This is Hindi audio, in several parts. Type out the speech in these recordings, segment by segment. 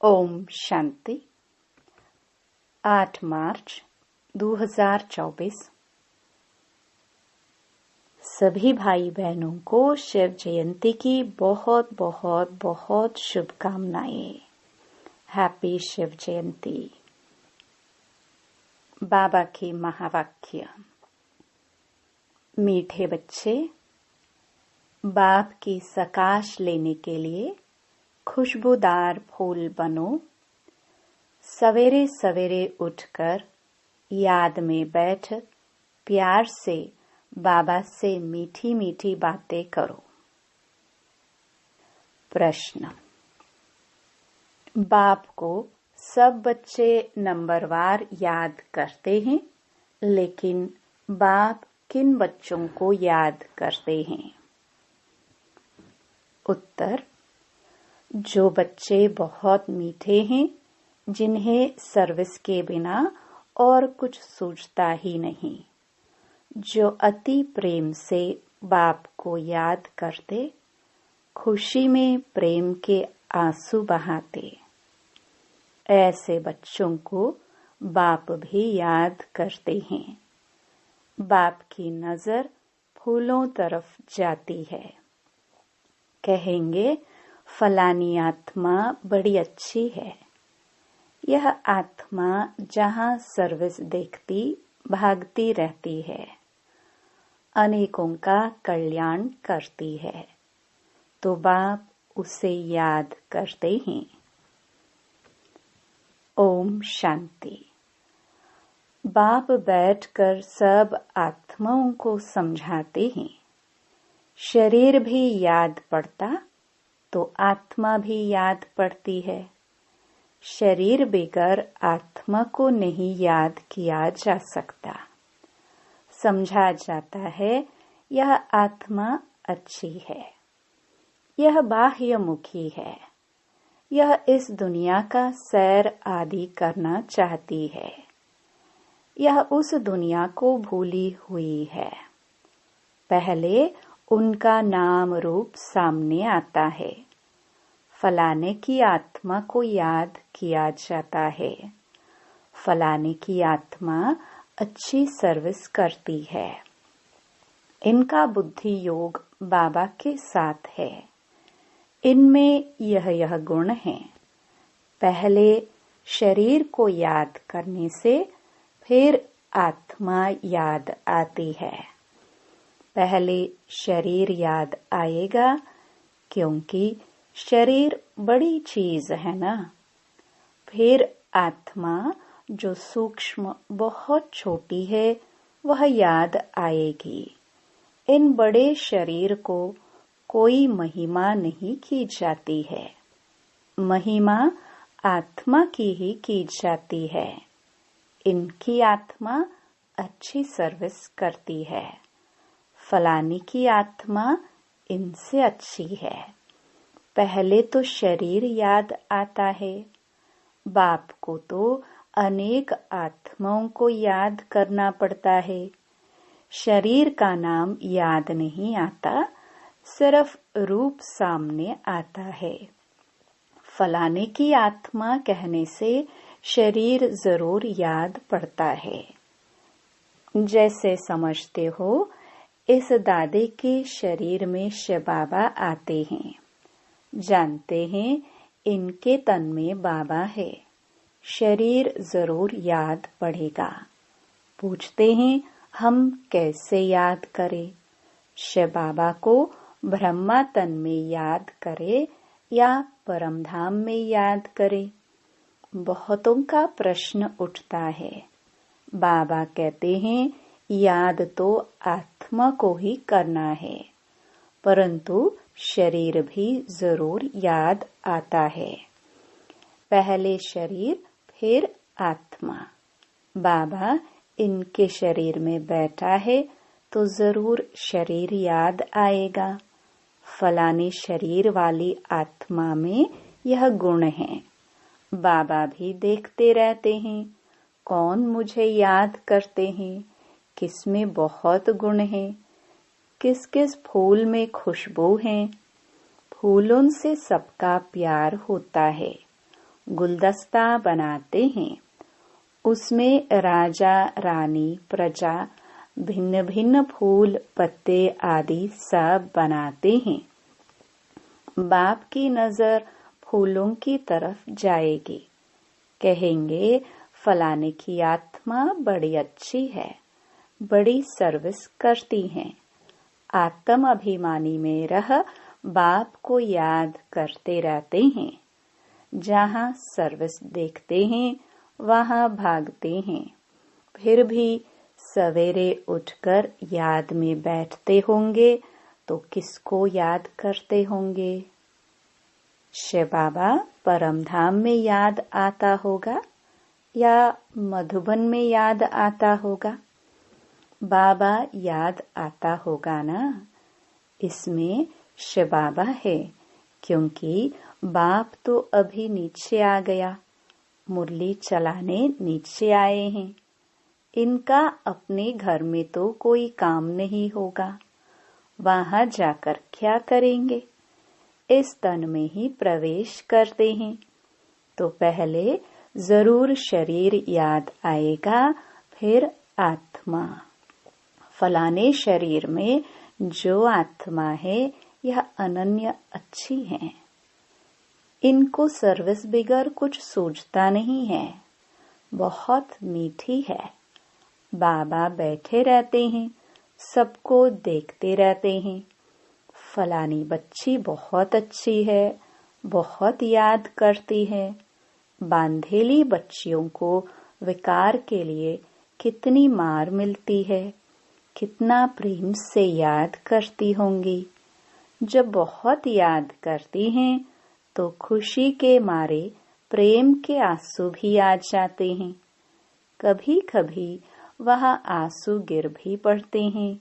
ओम शांति। 8 मार्च 2024। सभी भाई बहनों को शिव जयंती की बहुत बहुत बहुत शुभकामनाएं। हैप्पी शिव जयंती। बाबा की महावाक्य। मीठे बच्चे, बाप की सकाश लेने के लिए खुशबूदार फूल बनो। सवेरे सवेरे उठकर याद में बैठ प्यार से बाबा से मीठी मीठी बातें करो। प्रश्न। बाप को सब बच्चे नंबरवार याद करते हैं, लेकिन बाप किन बच्चों को याद करते हैं? उत्तर। जो बच्चे बहुत मीठे हैं, जिन्हें सर्विस के बिना और कुछ सूझता ही नहीं, जो अति प्रेम से बाप को याद करते, खुशी में प्रेम के आंसू बहाते, ऐसे बच्चों को बाप भी याद करते हैं। बाप की नजर फूलों तरफ जाती है। कहेंगे, फलानी आत्मा बड़ी अच्छी है। यह आत्मा जहां सर्विस देखती भागती रहती है, अनेकों का कल्याण करती है, तो बाप उसे याद करते हैं। ओम शांति। बाप बैठकर सब आत्माओं को समझाते हैं। शरीर भी याद पड़ता तो आत्मा भी याद पड़ती है। शरीर बगैर आत्मा को नहीं याद किया जा सकता। समझा जाता है यह आत्मा अच्छी है, यह बाह्यमुखी है, यह इस दुनिया का सैर आदि करना चाहती है, यह उस दुनिया को भूली हुई है। पहले उनका नाम रूप सामने आता है। फलाने की आत्मा को याद किया जाता है। फलाने की आत्मा अच्छी सर्विस करती है। इनका बुद्धि योग बाबा के साथ है। इनमें यह गुण है। पहले शरीर को याद करने से फिर आत्मा याद आती है। पहले शरीर याद आएगा, क्योंकि शरीर बड़ी चीज है ना। फिर आत्मा जो सूक्ष्म बहुत छोटी है, वह याद आएगी। इन बड़े शरीर को कोई महिमा नहीं की जाती है। महिमा आत्मा की ही की जाती है। इनकी आत्मा अच्छी सर्विस करती है। फलानी की आत्मा इनसे अच्छी है। पहले तो शरीर याद आता है। बाप को तो अनेक आत्माओं को याद करना पड़ता है। शरीर का नाम याद नहीं आता, सिर्फ रूप सामने आता है। फलाने की आत्मा कहने से शरीर जरूर याद पड़ता है। जैसे समझते हो, इस दादे के शरीर में शिव बाबा आते हैं। जानते हैं इनके तन में बाबा है। शरीर जरूर याद पड़ेगा। पूछते हैं हम कैसे याद करें? शिव बाबा को ब्रह्मा तन में याद करें या परमधाम में याद करें? बहुतों का प्रश्न उठता है। बाबा कहते हैं याद तो आत्मा को ही करना है, परंतु शरीर भी जरूर याद आता है। पहले शरीर फिर आत्मा। बाबा इनके शरीर में बैठा है तो जरूर शरीर याद आएगा। फलाने शरीर वाली आत्मा में यह गुण है। बाबा भी देखते रहते हैं, कौन मुझे याद करते हैं, किसमें बहुत गुण है, किस किस फूल में खुशबू है। फूलों से सबका प्यार होता है। गुलदस्ता बनाते हैं। उसमें राजा रानी प्रजा भिन्न भिन्न फूल पत्ते आदि सब बनाते हैं। बाप की नजर फूलों की तरफ जाएगी, कहेंगे फलाने की आत्मा बड़ी अच्छी है, बड़ी सर्विस करती है। आत्म अभिमानी में रह बाप को याद करते रहते हैं। जहाँ सर्विस देखते हैं वहाँ भागते हैं। फिर भी सवेरे उठकर याद में बैठते होंगे तो किसको याद करते होंगे? शिव बाबा परमधाम में याद आता होगा या मधुबन में याद आता होगा? बाबा याद आता होगा ना। इसमें शिव बाबा है, क्योंकि बाप तो अभी नीचे आ गया, मुरली चलाने नीचे आए हैं। इनका अपने घर में तो कोई काम नहीं होगा, वहां जाकर क्या करेंगे? इस तन में ही प्रवेश करते हैं तो पहले जरूर शरीर याद आएगा, फिर आत्मा। फलाने शरीर में जो आत्मा है यह अनन्य अच्छी है। इनको सर्विस बिगर कुछ सूझता नहीं है, बहुत मीठी है। बाबा बैठे रहते हैं, सबको देखते रहते हैं। फलानी बच्ची बहुत अच्छी है, बहुत याद करती है। बांधेली बच्चियों को विकार के लिए कितनी मार मिलती है, कितना प्रेम से याद करती होंगी। जब बहुत याद करती हैं तो खुशी के मारे प्रेम के आंसू भी आ जाते हैं। कभी कभी वहाँ आंसू गिर भी पड़ते हैं।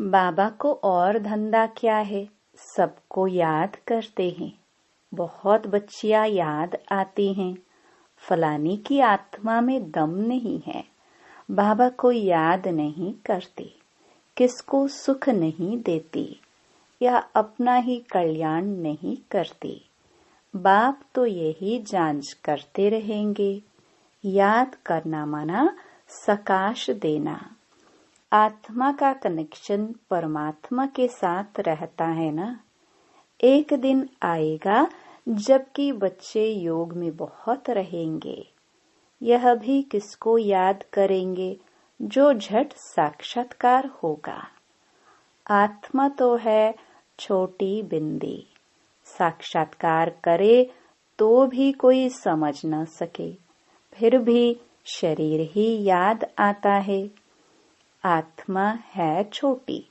बाबा को और धंधा क्या है, सबको याद करते हैं। बहुत बच्चियां याद आती हैं। फलानी की आत्मा में दम नहीं है, बाबा को याद नहीं करती, किसको सुख नहीं देती या अपना ही कल्याण नहीं करती। बाप तो यही जांच करते रहेंगे। याद करना माना सकाश देना। आत्मा का कनेक्शन परमात्मा के साथ रहता है ना। एक दिन आएगा जबकि बच्चे योग में बहुत रहेंगे। यह भी किसको याद करेंगे? जो झट साक्षात्कार होगा। आत्मा तो है छोटी बिंदी, साक्षात्कार करे तो भी कोई समझ न सके, फिर भी शरीर ही याद आता है। आत्मा है छोटी,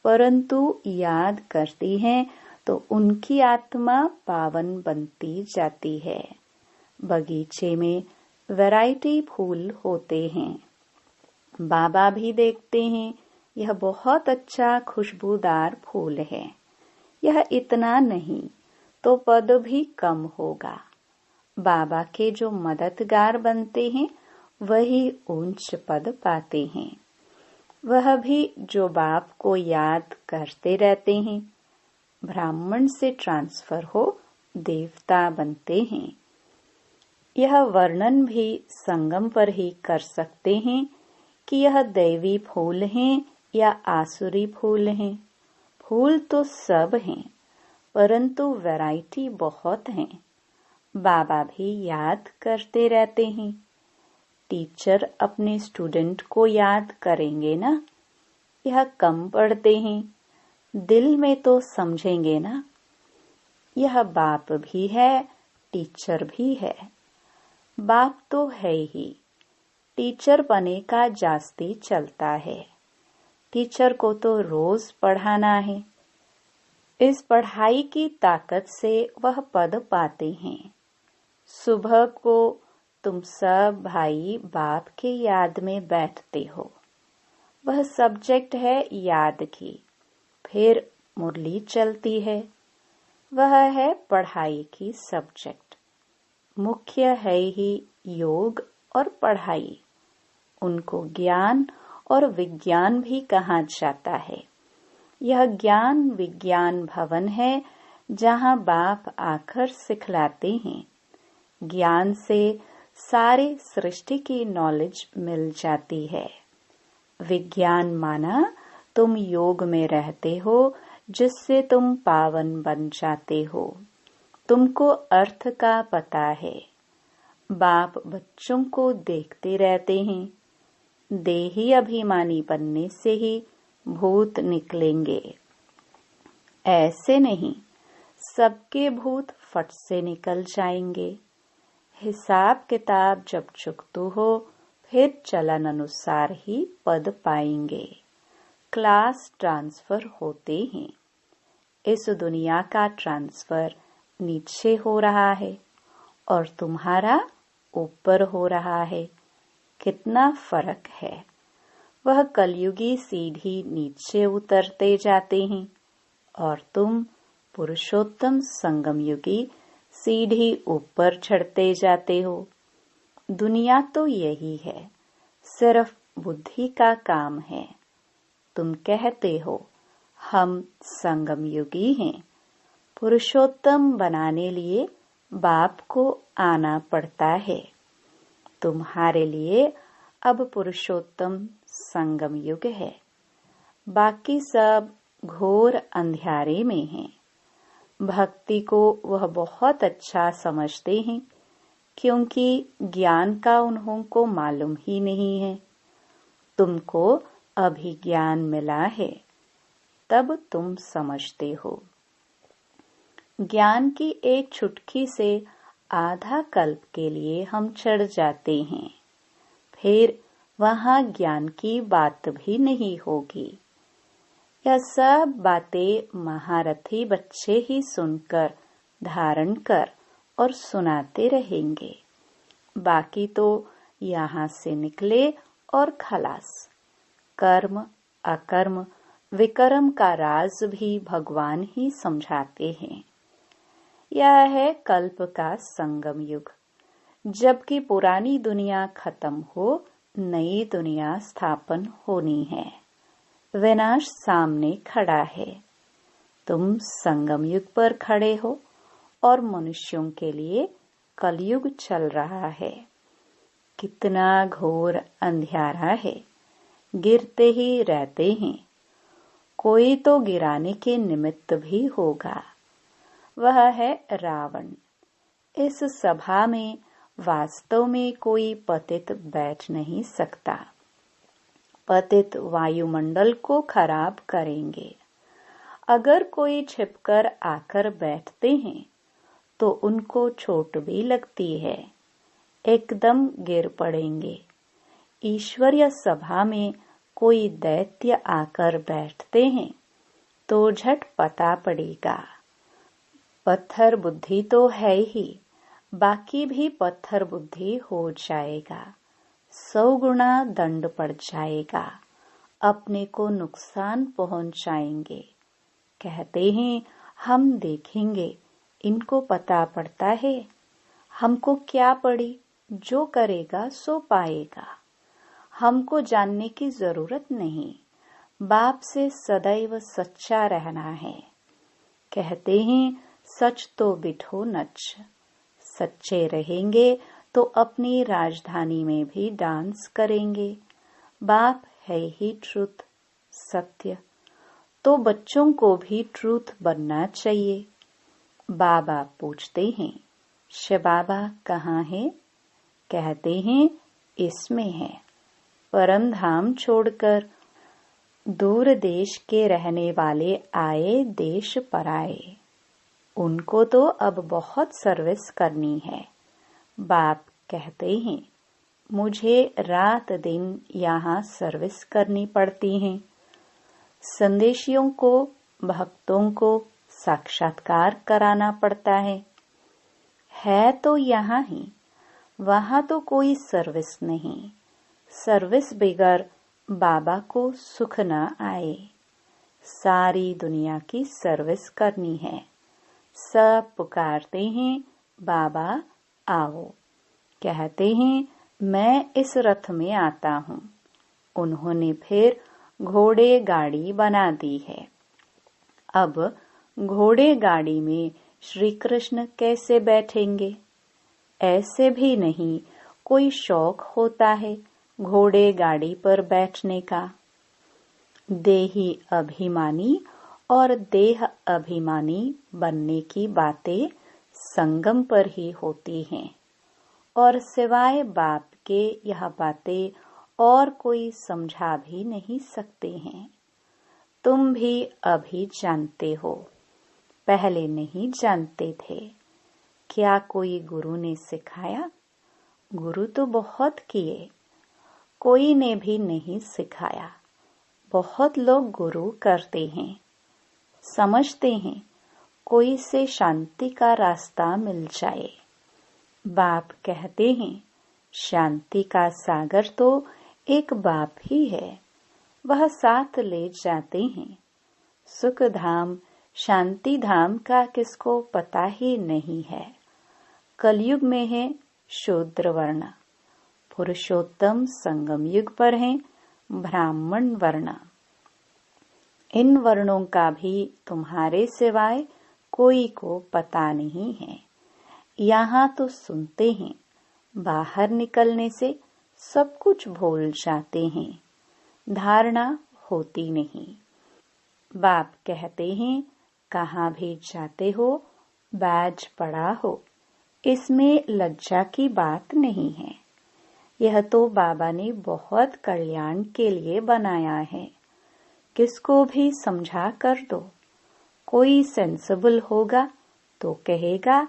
परंतु याद करती है तो उनकी आत्मा पावन बनती जाती है। बगीचे में वैरायटी फूल होते हैं। बाबा भी देखते हैं, यह बहुत अच्छा खुशबूदार फूल है। यह इतना नहीं तो पद भी कम होगा। बाबा के जो मददगार बनते हैं वही ऊंच पद पाते हैं। वह भी जो बाप को याद करते रहते हैं। ब्राह्मण से ट्रांसफर हो देवता बनते हैं। यह वर्णन भी संगम पर ही कर सकते हैं कि यह दैवी फूल हैं या आसुरी फूल हैं। फूल तो सब हैं, परंतु वैरायटी बहुत हैं। बाबा भी याद करते रहते हैं। टीचर अपने स्टूडेंट को याद करेंगे ना। यह कम पढ़ते हैं, दिल में तो समझेंगे ना। यह बाप भी है, टीचर भी है। बाप तो है ही, टीचर बने का जास्ती चलता है। टीचर को तो रोज पढ़ाना है। इस पढ़ाई की ताकत से वह पद पाते हैं। सुबह को तुम सब भाई बाप के याद में बैठते हो। वह सब्जेक्ट है याद की। फिर मुरली चलती है, वह है पढ़ाई की सब्जेक्ट। मुख्य है ही योग और पढ़ाई। उनको ज्ञान और विज्ञान भी कहा जाता है। यह ज्ञान विज्ञान भवन है जहाँ बाप आकर सिखलाते हैं। ज्ञान से सारी सृष्टि की नॉलेज मिल जाती है। विज्ञान माना तुम योग में रहते हो, जिससे तुम पावन बन जाते हो। तुमको अर्थ का पता है। बाप बच्चों को देखते रहते हैं। देही अभिमानी बनने से ही भूत निकलेंगे। ऐसे नहीं, सबके भूत फट से निकल जाएंगे। हिसाब किताब जब चुकतू हो, फिर चलन अनुसार ही पद पाएंगे। क्लास ट्रांसफर होते हैं। इस दुनिया का ट्रांसफर नीचे हो रहा है और तुम्हारा ऊपर हो रहा है। कितना फर्क है। वह कलयुगी सीढ़ी नीचे उतरते जाते हैं और तुम पुरुषोत्तम संगम युगी सीढ़ी ऊपर चढ़ते जाते हो। दुनिया तो यही है, सिर्फ बुद्धि का काम है। तुम कहते हो हम संगम युगी हैं। पुरुषोत्तम बनाने लिए बाप को आना पड़ता है। तुम्हारे लिए अब पुरुषोत्तम संगम युग है। बाकी सब घोर अंधियारे में हैं। भक्ति को वह बहुत अच्छा समझते हैं, क्योंकि ज्ञान का उन्हों को मालूम ही नहीं है। तुमको अभी ज्ञान मिला है, तब तुम समझते हो। ज्ञान की एक चुटकी से आधा कल्प के लिए हम चढ़ जाते हैं, फिर वहां ज्ञान की बात भी नहीं होगी। यह सब बातें महारथी बच्चे ही सुनकर धारण कर और सुनाते रहेंगे। बाकी तो यहाँ से निकले और खलास। कर्म अकर्म विकर्म का राज भी भगवान ही समझाते हैं। यह है कल्प का संगम युग। जबकि पुरानी दुनिया खत्म हो, नई दुनिया स्थापन होनी है। विनाश सामने खड़ा है। तुम संगम युग पर खड़े हो और मनुष्यों के लिए कलयुग चल रहा है। कितना घोर अंधियारा है। गिरते ही रहते हैं। कोई तो गिराने के निमित्त भी होगा। वह है रावण। इस सभा में वास्तव में कोई पतित बैठ नहीं सकता। पतित वायुमंडल को खराब करेंगे। अगर कोई छिपकर आकर बैठते हैं तो उनको चोट भी लगती है, एकदम गिर पड़ेंगे। ईश्वरीय सभा में कोई दैत्य आकर बैठते हैं तो झट पता पड़ेगा। पत्थर बुद्धि तो है ही, बाकी भी पत्थर बुद्धि हो जाएगा। 100 गुना दंड पड़ जाएगा। अपने को नुकसान पहुंचाएंगे। कहते हैं हम देखेंगे, इनको पता पड़ता है। हमको क्या पड़ी, जो करेगा सो पाएगा। हमको जानने की जरूरत नहीं। बाप से सदैव सच्चा रहना है। कहते हैं सच तो बिठो नच। सच्चे रहेंगे तो अपनी राजधानी में भी डांस करेंगे। बाप है ही ट्रुथ, सत्य। तो बच्चों को भी ट्रुथ बनना चाहिए। बाबा पूछते हैं शिव बाबा कहाँ है? कहते हैं इसमें है। परम धाम छोड़कर दूर देश के रहने वाले आए देश पर आए। उनको तो अब बहुत सर्विस करनी है। बाप कहते हैं मुझे रात दिन यहाँ सर्विस करनी पड़ती है। संदेशियों को, भक्तों को साक्षात्कार कराना पड़ता है तो यहाँ ही, वहाँ तो कोई सर्विस नहीं। सर्विस बगैर बाबा को सुख न आए। सारी दुनिया की सर्विस करनी है। सब पुकारते हैं बाबा आओ। कहते हैं मैं इस रथ में आता हूँ। उन्होंने फिर घोड़े गाड़ी बना दी है। अब घोड़े गाड़ी में श्री कृष्ण कैसे बैठेंगे? ऐसे भी नहीं कोई शौक होता है घोड़े गाड़ी पर बैठने का। देही अभिमानी और देह अभिमानी बनने की बातें संगम पर ही होती हैं और सिवाय बाप के यह बातें और कोई समझा भी नहीं सकते हैं। तुम भी अभी जानते हो, पहले नहीं जानते थे। क्या कोई गुरु ने सिखाया? गुरु तो बहुत किए, कोई ने भी नहीं सिखाया। बहुत लोग गुरु करते हैं, समझते हैं कोई से शांति का रास्ता मिल जाए। बाप कहते हैं शांति का सागर तो एक बाप ही है, वह साथ ले जाते हैं। सुख धाम शांति धाम का किसको पता ही नहीं है। कलयुग में है शूद्र वर्ण, पुरुषोत्तम संगम युग पर है ब्राह्मण वर्ण। इन वर्णों का भी तुम्हारे सिवाय कोई को पता नहीं है। यहाँ तो सुनते हैं, बाहर निकलने से सब कुछ भूल जाते हैं, धारणा होती नहीं। बाप कहते हैं कहाँ भी जाते हो बैज पड़ा हो, इसमें लज्जा की बात नहीं है। यह तो बाबा ने बहुत कल्याण के लिए बनाया है। किसको भी समझा कर दो, कोई सेंसिबल होगा तो कहेगा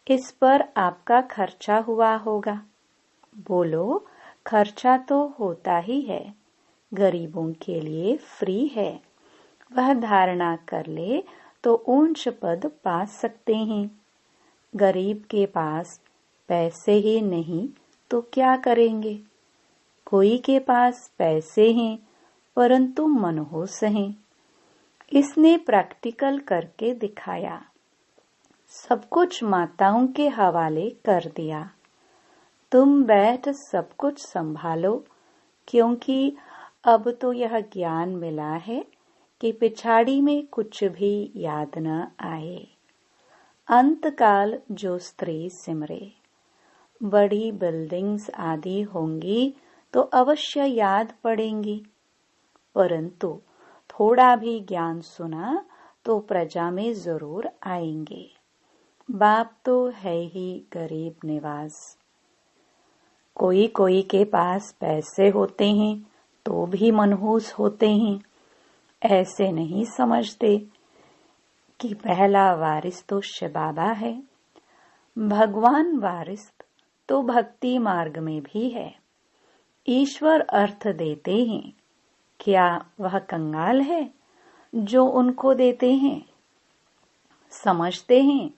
इस पर आपका खर्चा हुआ होगा। बोलो खर्चा तो होता ही है, गरीबों के लिए फ्री है। वह धारणा कर ले तो ऊंच पद पा सकते हैं। गरीब के पास पैसे ही नहीं तो क्या करेंगे? कोई के पास पैसे हैं परंतु मनहूस हैं। इसने प्रैक्टिकल करके दिखाया, सब कुछ माताओं के हवाले कर दिया। तुम बैठ सब कुछ संभालो, क्योंकि अब तो यह ज्ञान मिला है कि पिछाड़ी में कुछ भी याद न आए। अंतकाल जो स्त्री सिमरे, बड़ी बिल्डिंग्स आदि होंगी तो अवश्य याद पड़ेंगी, परंतु थोड़ा भी ज्ञान सुना तो प्रजा में जरूर आएंगे। बाप तो है ही गरीब निवास। कोई कोई के पास पैसे होते हैं तो भी मनहूस होते हैं। ऐसे नहीं समझते कि पहला वारिस तो शिव बाबा है। भगवान वारिस तो भक्ति मार्ग में भी है। ईश्वर अर्थ देते हैं, क्या वह कंगाल है जो उनको देते हैं? समझते हैं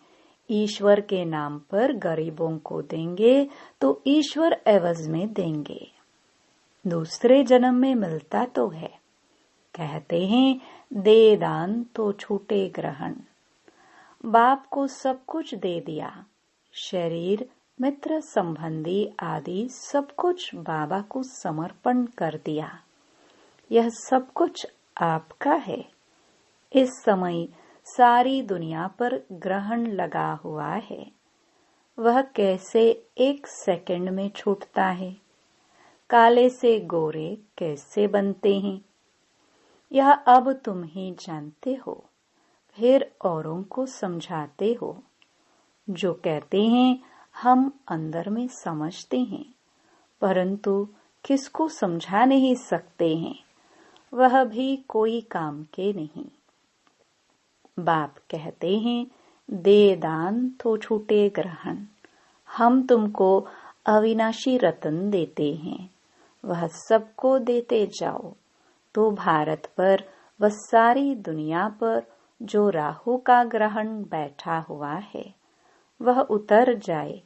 ईश्वर के नाम पर गरीबों को देंगे तो ईश्वर एवज में देंगे। दूसरे जन्म में मिलता तो है। कहते हैं दे दान तो छूटे ग्रहण। बाप को सब कुछ दे दिया, शरीर मित्र संबंधी आदि सब कुछ बाबा को समर्पण कर दिया। यह सब कुछ आपका है। इस समय सारी दुनिया पर ग्रहण लगा हुआ है। वह कैसे एक सेकंड में छूटता है? काले से गोरे कैसे बनते हैं? यह अब तुम ही जानते हो, फिर औरों को समझाते हो। जो कहते हैं हम अंदर में समझते हैं, परंतु किसको समझा नहीं सकते हैं, वह भी कोई काम के नहीं। बाप कहते हैं दे दान तो छूटे ग्रहण। हम तुमको अविनाशी रत्न देते हैं, वह सबको देते जाओ तो भारत पर व सारी दुनिया पर जो राहु का ग्रहण बैठा हुआ है वह उतर जाए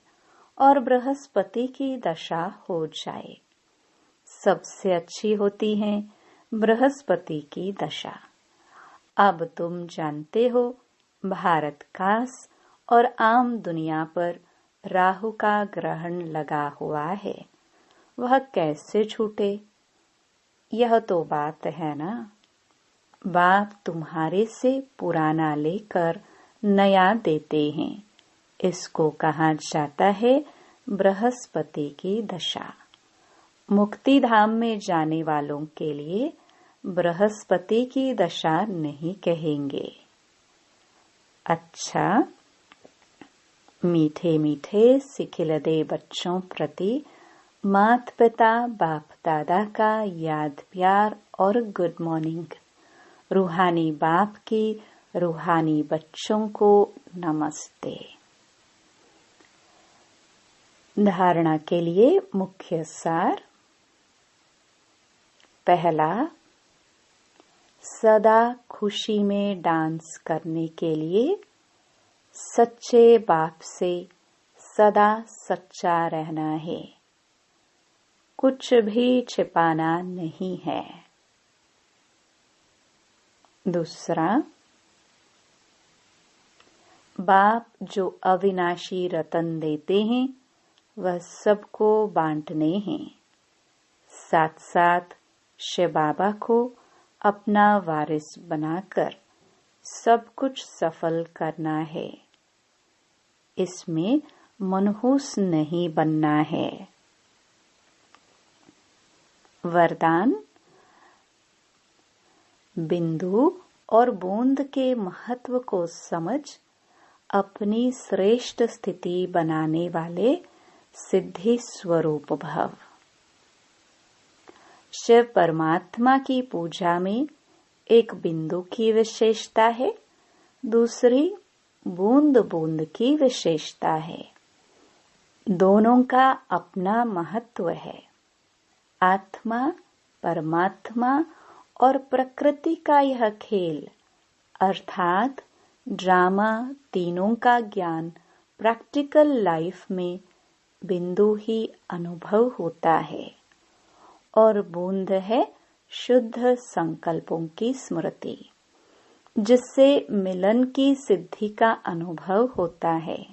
और बृहस्पति की दशा हो जाए। सबसे अच्छी होती है बृहस्पति की दशा। अब तुम जानते हो भारत कास और आम दुनिया पर राहु का ग्रहण लगा हुआ है, वह कैसे छूटे? यह तो बात है ना। बाप तुम्हारे से पुराना लेकर नया देते हैं। इसको कहा जाता है बृहस्पति की दशा। मुक्ति धाम में जाने वालों के लिए बृहस्पति की दशा नहीं कहेंगे। अच्छा, मीठे मीठे सिखिलदे बच्चों प्रति माता पिता बाप दादा का याद प्यार और गुड मॉर्निंग। रूहानी बाप की रूहानी बच्चों को नमस्ते। धारणा के लिए मुख्य सार। पहला, सदा खुशी में डांस करने के लिए सच्चे बाप से सदा सच्चा रहना है। कुछ भी छिपाना नहीं है। दूसरा, बाप जो अविनाशी रतन देते हैं वह सबको बांटने हैं। साथ साथ शिव बाबा को अपना वारिस बनाकर सब कुछ सफल करना है। इसमें मनहूस नहीं बनना है। वरदान, बिंदु और बूंद के महत्व को समझ अपनी श्रेष्ठ स्थिति बनाने वाले सिद्धि स्वरूप भव। शिव परमात्मा की पूजा में एक बिंदु की विशेषता है, दूसरी बूंद बूंद की विशेषता है। दोनों का अपना महत्व है। आत्मा, परमात्मा और प्रकृति का यह खेल अर्थात ड्रामा, तीनों का ज्ञान प्रैक्टिकल लाइफ में बिंदु ही अनुभव होता है और बूंद है शुद्ध संकल्पों की स्मृति, जिससे मिलन की सिद्धि का अनुभव होता है।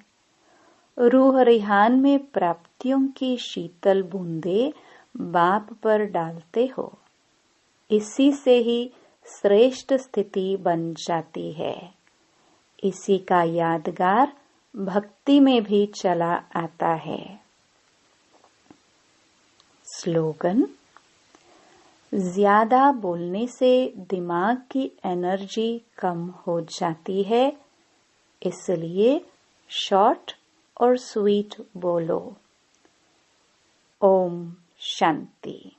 रूह रिहान में प्राप्तियों की शीतल बूंदे बाप पर डालते हो, इसी से ही श्रेष्ठ स्थिति बन जाती है। इसी का यादगार भक्ति में भी चला आता है। स्लोगन, ज्यादा बोलने से दिमाग की एनर्जी कम हो जाती है, इसलिए शॉर्ट और स्वीट बोलो। ओम शांति।